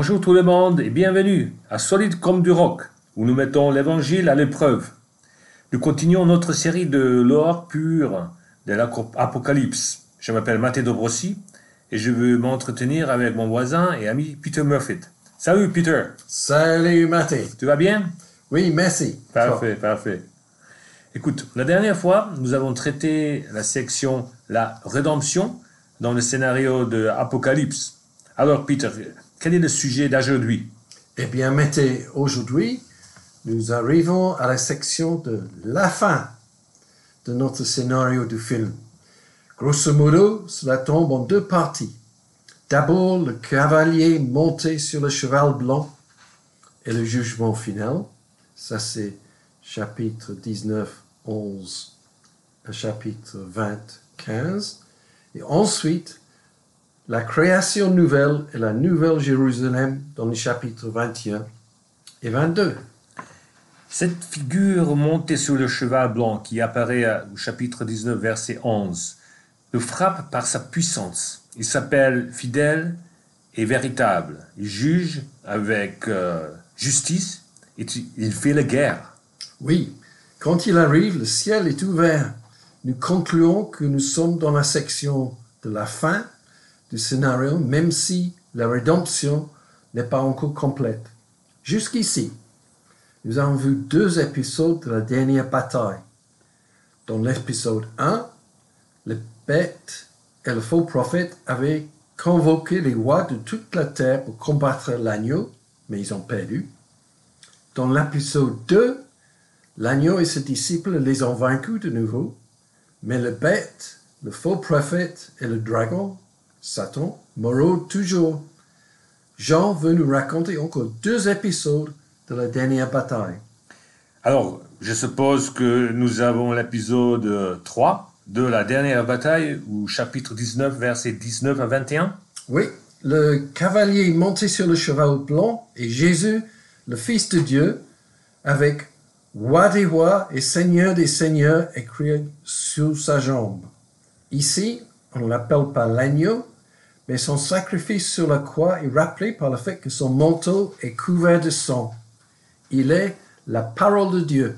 Bonjour tout le monde et bienvenue à Solide comme du roc, où nous mettons l'évangile à l'épreuve. Nous continuons notre série de l'or pur de l'Apocalypse. Je m'appelle Matteo Dobrossi et je veux m'entretenir avec mon voisin et ami Peter Murphy. Salut Peter. Salut Matteo. Tu vas bien? Oui, merci. Parfait, parfait. Écoute, la dernière fois, nous avons traité la section La rédemption dans le scénario de Apocalypse. Alors Peter, quel est le sujet d'aujourd'hui? Eh bien, Matteo, aujourd'hui, nous arrivons à la section de la fin de notre scénario du film. Grosso modo, cela tombe en deux parties. D'abord, le cavalier monté sur le cheval blanc et le jugement final. Ça, c'est chapitre 19, 11, chapitre 20, 15. Et ensuite, la création nouvelle et la nouvelle Jérusalem dans les chapitres 21 et 22. Cette figure montée sur le cheval blanc qui apparaît au chapitre 19, verset 11, le frappe par sa puissance. Il s'appelle fidèle et véritable. Il juge avec justice et il fait la guerre. Oui, quand il arrive, le ciel est ouvert. Nous concluons que nous sommes dans la section de la fin du scénario, même si la rédemption n'est pas encore complète. Jusqu'ici, nous avons vu deux épisodes de la dernière bataille. Dans l'épisode 1, le bête et le faux prophète avaient convoqué les rois de toute la terre pour combattre l'agneau, mais ils ont perdu. Dans l'épisode 2, l'agneau et ses disciples les ont vaincus de nouveau, mais le bête, le faux prophète et le dragon, Satan, maraudent toujours. Jean veut nous raconter encore deux épisodes de la dernière bataille. Alors, je suppose que nous avons l'épisode 3 de la dernière bataille, ou chapitre 19, versets 19 à 21. Oui, le cavalier monté sur le cheval blanc et Jésus, le Fils de Dieu, avec Roi des rois et Seigneur des seigneurs écrit sur sa jambe. Ici, on ne l'appelle pas l'agneau, mais son sacrifice sur la croix est rappelé par le fait que son manteau est couvert de sang. Il est la parole de Dieu.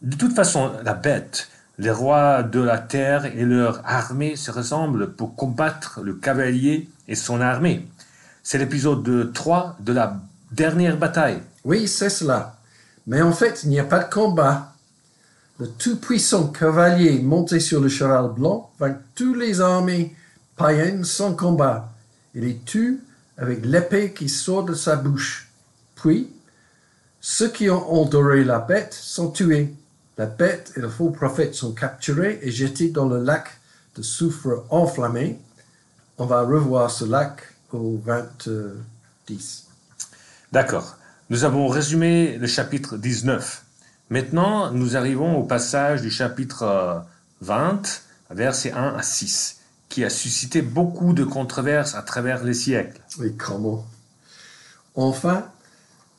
De toute façon, la bête, les rois de la terre et leur armée se ressemblent pour combattre le cavalier et son armée. C'est l'épisode 3 de la dernière bataille. Oui, c'est cela. Mais en fait, il n'y a pas de combat. Le tout-puissant cavalier monté sur le cheval blanc vainc toutes les armées païennes sans combat. Il les tue avec l'épée qui sort de sa bouche. Puis, ceux qui ont adoré la bête sont tués. La bête et le faux prophète sont capturés et jetés dans le lac de soufre enflammé. On va revoir ce lac au 10. D'accord. Nous avons résumé le chapitre 19. Maintenant, nous arrivons au passage du chapitre 20, versets 1 à 6, qui a suscité beaucoup de controverses à travers les siècles. Oui, comment? Enfin,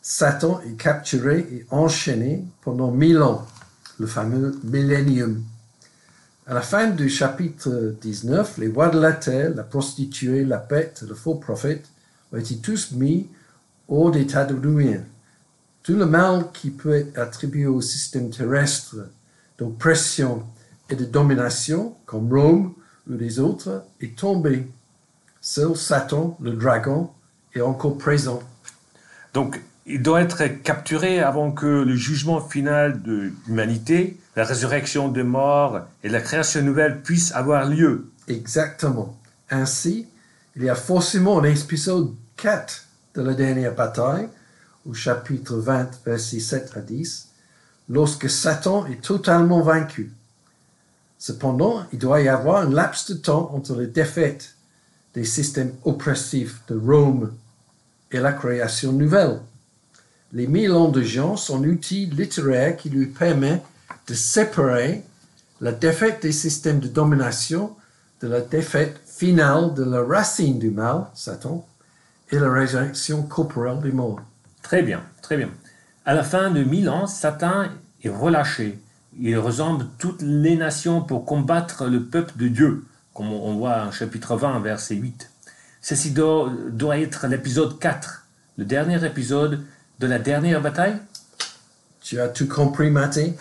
Satan est capturé et enchaîné pendant 1000 ans, le fameux millénium. À la fin du chapitre 19, les rois de la terre, la prostituée, la bête, le faux prophète ont été tous mis hors d'état de ruine. Tout le mal qui peut être attribué au système terrestre d'oppression et de domination, comme Rome ou les autres, est tombé. Seul Satan, le dragon, est encore présent. Donc, il doit être capturé avant que le jugement final de l'humanité, la résurrection des morts et la création nouvelle puissent avoir lieu. Exactement. Ainsi, il y a forcément un épisode 4 de la dernière bataille, au chapitre 20, versets 7 à 10, lorsque Satan est totalement vaincu. Cependant, il doit y avoir un laps de temps entre la défaite des systèmes oppressifs de Rome et la création nouvelle. Les 1000 ans de Jean sont un outil littéraire qui lui permet de séparer la défaite des systèmes de domination de la défaite finale de la racine du mal, Satan, et la résurrection corporelle des morts. Très bien, très bien. À la fin de 1000 ans, Satan est relâché. Il ressemble toutes les nations pour combattre le peuple de Dieu, comme on voit en chapitre 20, verset 8. Ceci doit être l'épisode 4, le dernier épisode de la dernière bataille. Tu as tout compris, Mathé?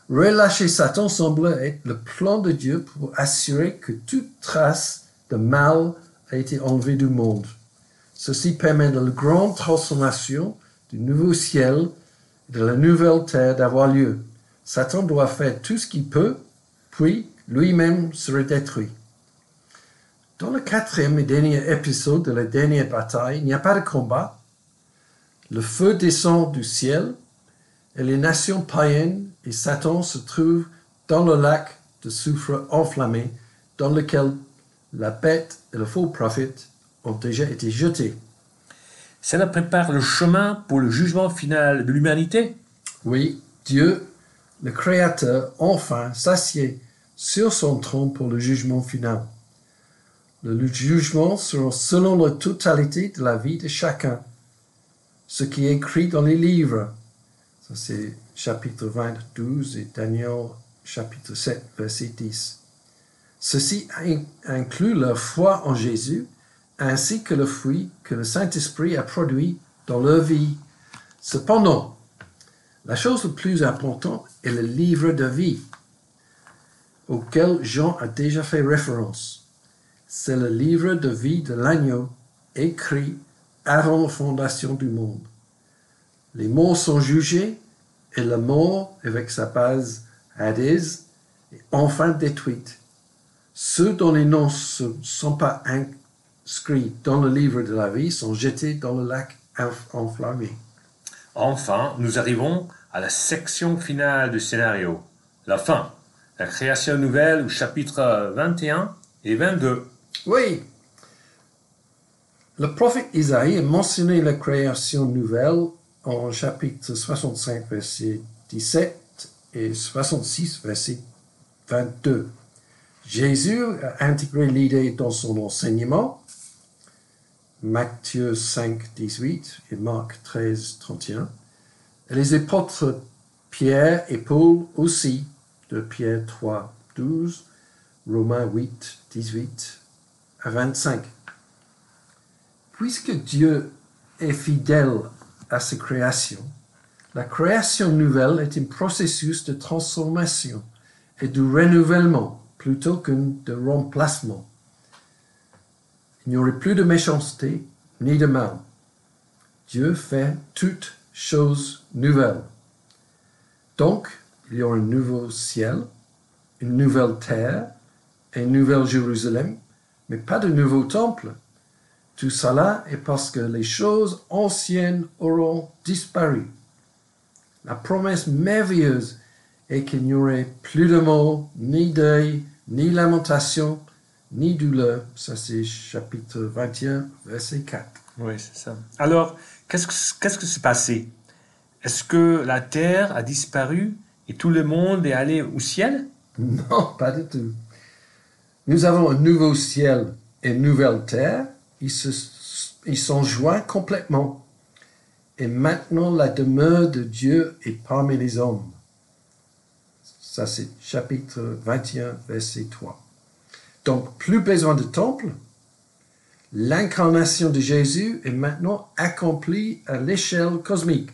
Relâcher Satan semble être le plan de Dieu pour assurer que toute trace de mal a été enlevée du monde. Ceci permet de la grande transformation du nouveau ciel et de la nouvelle terre d'avoir lieu. Satan doit faire tout ce qu'il peut, puis lui-même serait détruit. Dans le 4e et dernier épisode de la dernière bataille, il n'y a pas de combat. Le feu descend du ciel et les nations païennes et Satan se trouvent dans le lac de soufre enflammé dans lequel la bête et le faux prophète ont déjà été jetés. Cela prépare le chemin pour le jugement final de l'humanité. Oui, Dieu, le Créateur, enfin s'assied sur son trône pour le jugement final. Le jugement sera selon la totalité de la vie de chacun. Ce qui est écrit dans les livres. Ça, c'est chapitre 22 et Daniel, chapitre 7, verset 10. Ceci inclut leur foi en Jésus, ainsi que le fruit que le Saint-Esprit a produit dans leur vie. Cependant, la chose la plus importante est le livre de vie, auquel Jean a déjà fait référence. C'est le livre de vie de l'agneau, écrit avant la fondation du monde. Les morts sont jugés et la mort, avec sa base Hadès, est enfin détruite. Ceux dont les noms ne sont pas inscrits dans le livre de la vie sont jetés dans le lac enflammé. Enfin, nous arrivons à la section finale du scénario, la fin, la création nouvelle au chapitre 21 et 22. Oui, le prophète Isaïe a mentionné la création nouvelle en chapitre 65, verset 17 et 66, verset 22. Jésus a intégré l'idée dans son enseignement, Matthieu 5, 18 et Marc 13, 31. Et les apôtres Pierre et Paul aussi, de Pierre 3, 12, Romains 8, 18 à 25. Puisque Dieu est fidèle à sa création, la création nouvelle est un processus de transformation et de renouvellement plutôt que de remplacement. Il n'y aurait plus de méchanceté ni de mal. Dieu fait toutes choses nouvelles. Donc, il y aura un nouveau ciel, une nouvelle terre et une nouvelle Jérusalem, mais pas de nouveau temple. Tout cela est parce que les choses anciennes auront disparu. La promesse merveilleuse est qu'il n'y aurait plus de mort, ni deuil, ni lamentation, ni douleur. Ça, c'est chapitre 21, verset 4. Oui, c'est ça. Alors, qu'est-ce que s'est passé? Est-ce que la terre a disparu et tout le monde est allé au ciel? Non, pas du tout. Nous avons un nouveau ciel et une nouvelle terre. Ils sont joints complètement. Et maintenant, la demeure de Dieu est parmi les hommes. Ça, c'est chapitre 21, verset 3. Donc, plus besoin de temple. L'incarnation de Jésus est maintenant accomplie à l'échelle cosmique.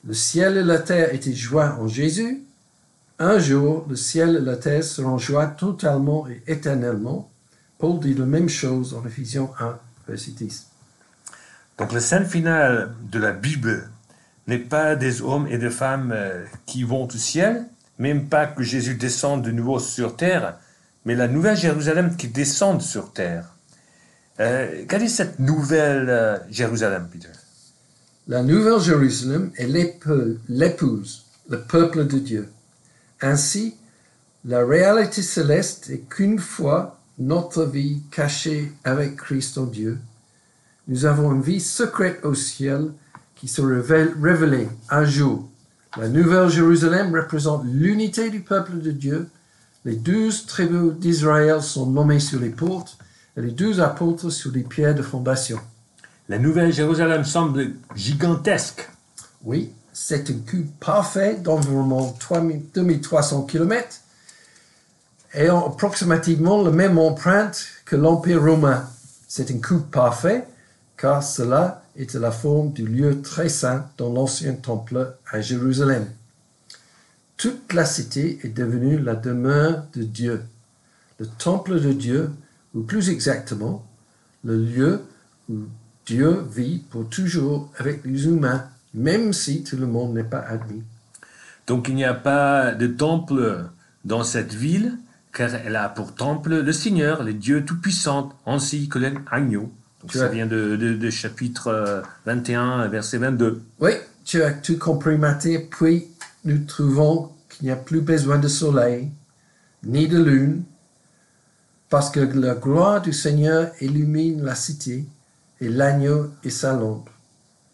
Le ciel et la terre étaient joints en Jésus. Un jour, le ciel et la terre seront joints totalement et éternellement. Paul dit la même chose en Ephésiens 1, verset 10. Donc la scène finale de la Bible n'est pas des hommes et des femmes qui vont au ciel, même pas que Jésus descende de nouveau sur terre, mais la nouvelle Jérusalem qui descend sur terre. Quelle est cette nouvelle Jérusalem, Peter? La nouvelle Jérusalem est l'épouse, le peuple de Dieu. Ainsi, la réalité céleste est qu'une fois notre vie cachée avec Christ en Dieu, nous avons une vie secrète au ciel qui se révélée un jour. La nouvelle Jérusalem représente l'unité du peuple de Dieu. Les 12 tribus d'Israël sont nommées sur les portes et les 12 apôtres sur les pierres de fondation. La nouvelle Jérusalem semble gigantesque. Oui, c'est un cube parfait d'environ 2300 km et approximativement la même empreinte que l'Empire romain. C'est une coupe parfaite, car cela était la forme du lieu très saint dans l'ancien temple à Jérusalem. Toute la cité est devenue la demeure de Dieu, le temple de Dieu, ou plus exactement, le lieu où Dieu vit pour toujours avec les humains, même si tout le monde n'est pas admis. Donc il n'y a pas de temple dans cette ville, car elle a pour temple le Seigneur, le Dieu Tout-Puissant, ainsi que l'agneau. Donc ça vient de chapitre 21, verset 22. Oui, tu as tout compris, Matthieu. Puis nous trouvons qu'il n'y a plus besoin de soleil, ni de lune, parce que la gloire du Seigneur illumine la cité et l'agneau est sa lampe.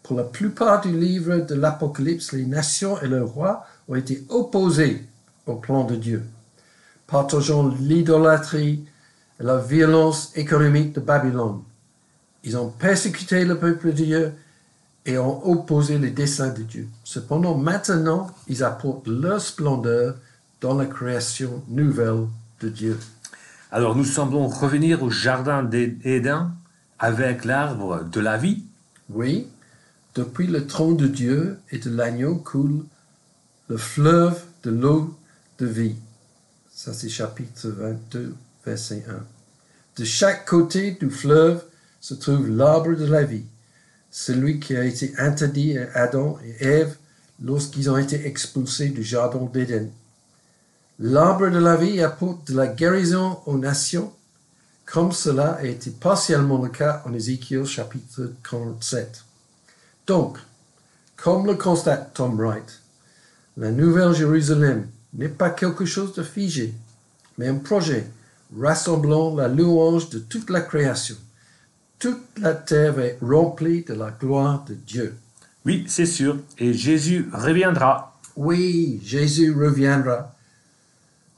Pour la plupart du livre de l'Apocalypse, les nations et leurs rois ont été opposés au plan de Dieu, partageant l'idolâtrie et la violence économique de Babylone. Ils ont persécuté le peuple de Dieu et ont opposé les desseins de Dieu. Cependant, maintenant, ils apportent leur splendeur dans la création nouvelle de Dieu. Alors nous semblons revenir au jardin d'Éden avec l'arbre de la vie. Oui, depuis le trône de Dieu et de l'agneau coule le fleuve de l'eau de vie. Ça, c'est chapitre 22, verset 1. De chaque côté du fleuve se trouve l'arbre de la vie, celui qui a été interdit à Adam et Ève lorsqu'ils ont été expulsés du jardin d'Éden. L'arbre de la vie apporte de la guérison aux nations, comme cela a été partiellement le cas en Ézéchiel chapitre 47. Donc, comme le constate Tom Wright, la Nouvelle Jérusalem n'est pas quelque chose de figé, mais un projet rassemblant la louange de toute la création. Toute la terre est remplie de la gloire de Dieu. Oui, c'est sûr. Et Jésus reviendra. Oui, Jésus reviendra.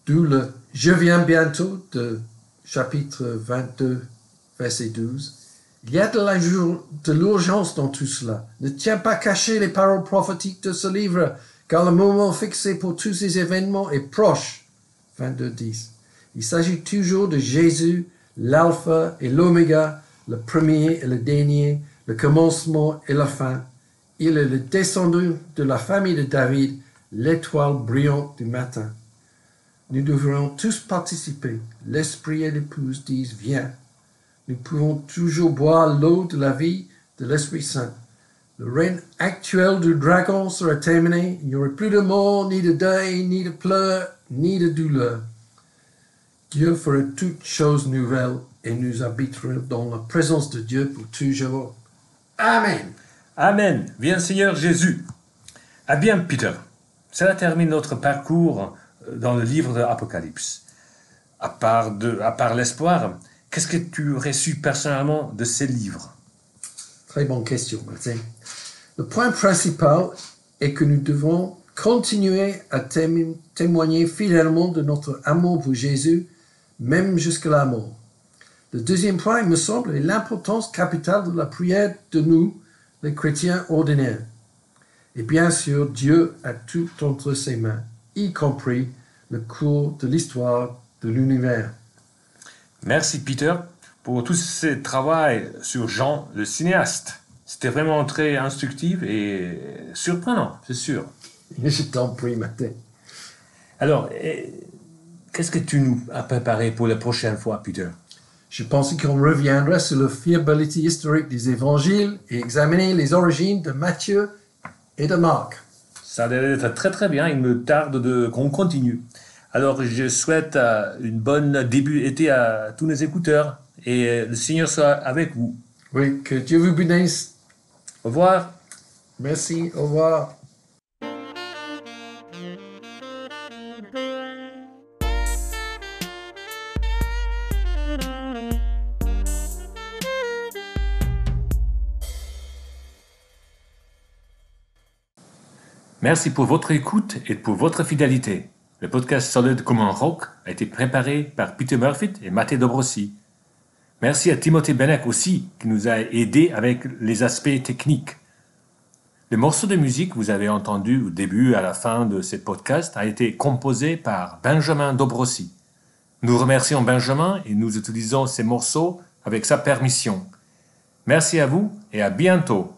D'où le « Je viens bientôt » de chapitre 22, verset 12. Il y a de l'urgence dans tout cela. Ne tiens pas cacher les paroles prophétiques de ce livre, car le moment fixé pour tous ces événements est proche. 22, 10. Il s'agit toujours de Jésus, l'alpha et l'oméga, le premier et le dernier, le commencement et la fin. Il est le descendant de la famille de David, l'étoile brillante du matin. Nous devrons tous participer. L'esprit et l'épouse disent « Viens ». Nous pouvons toujours boire l'eau de la vie de l'Esprit Saint. Le règne actuel du dragon sera terminé. Il n'y aura plus de mort, ni de deuil, ni de pleurs, ni de douleur. Dieu fera toutes choses nouvelles et nous habiterons dans la présence de Dieu pour toujours. Amen. Amen. Viens Seigneur Jésus. Ah bien, Peter. Cela termine notre parcours dans le livre de l'Apocalypse. À part l'espoir, qu'est-ce que tu aurais su personnellement de ces livres? Très bonne question, Martin. Le point principal est que nous devons continuer à témoigner fidèlement de notre amour pour Jésus, même jusqu'à la mort. Le deuxième point, il me semble, est l'importance capitale de la prière de nous, les chrétiens ordinaires. Et bien sûr, Dieu a tout entre ses mains, y compris le cours de l'histoire de l'univers. Merci Peter pour tout ce travail sur Jean le cinéaste. C'était vraiment très instructif et surprenant, c'est sûr. Je t'en prie, Martin. Alors, qu'est-ce que tu nous as préparé pour la prochaine fois, Peter? Je pensais qu'on reviendra sur la fiabilité historique des évangiles et examiner les origines de Matthieu et de Marc. Ça devait être très très bien, il me tarde qu'on continue. Alors je souhaite une bonne début d'été à tous nos écouteurs et le Seigneur soit avec vous. Oui, que Dieu vous bénisse. Au revoir. Merci, au revoir. Merci pour votre écoute et pour votre fidélité. Le podcast Solide comme un roc a été préparé par Peter Murphy et Matteo Dobrossi. Merci à Timothée Benek aussi, qui nous a aidés avec les aspects techniques. Le morceau de musique que vous avez entendu au début et à la fin de ce podcast a été composé par Benjamin Dobrossi. Nous remercions Benjamin et nous utilisons ces morceaux avec sa permission. Merci à vous et à bientôt.